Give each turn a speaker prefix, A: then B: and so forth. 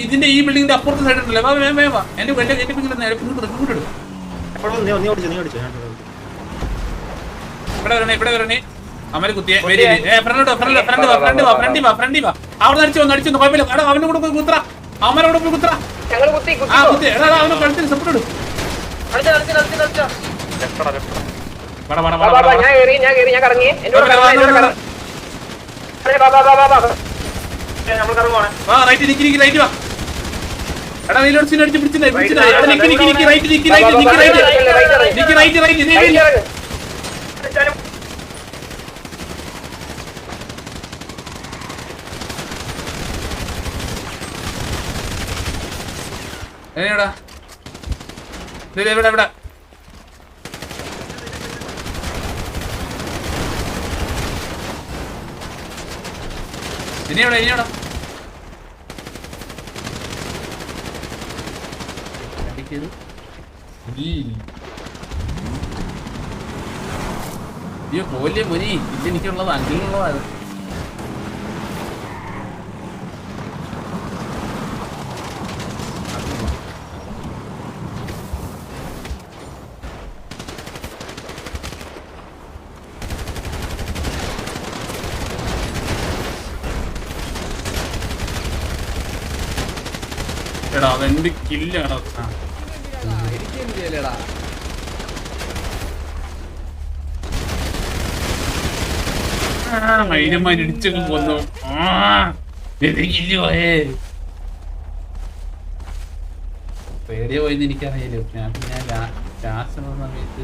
A: ഇതിന്റെ ഈ ബിൽഡിംഗിന്റെ അപ്പുറത്തെ സൈഡ് ഉണ്ടല്ലേ എന്റെ ഇവിടെ വരണേ അമര കുത്തിയെ അവിടെ അടിച്ചു കുഴപ്പമില്ല. അവന്റെ കൂടെ പോയി കുത്ര, അമരോടെ പോയി കുത്ര. അവനെ കളിച്ച് സപ്പോർട്ട് ഇടും. റൈറ്റ് വാ. എടാ നീലോട് അടിച്ച് പിടിച്ചില്ലേ എവിടാ എവിടെ ഇനിയോടാ അയ്യോ പോലെ മുനി ഇതെനിക്കുള്ളത് അങ്കിലുള്ളതാണ്. എടാ അതെന്റെ കില്ലാണോ? മൈനന്മാരിടിച്ചൊക്കെ കൊന്നു. പേടിയ പോയിന്ന് എനിക്കറിയാലോ. ഞാൻ ലാസ്റ്റ് സമയത്ത്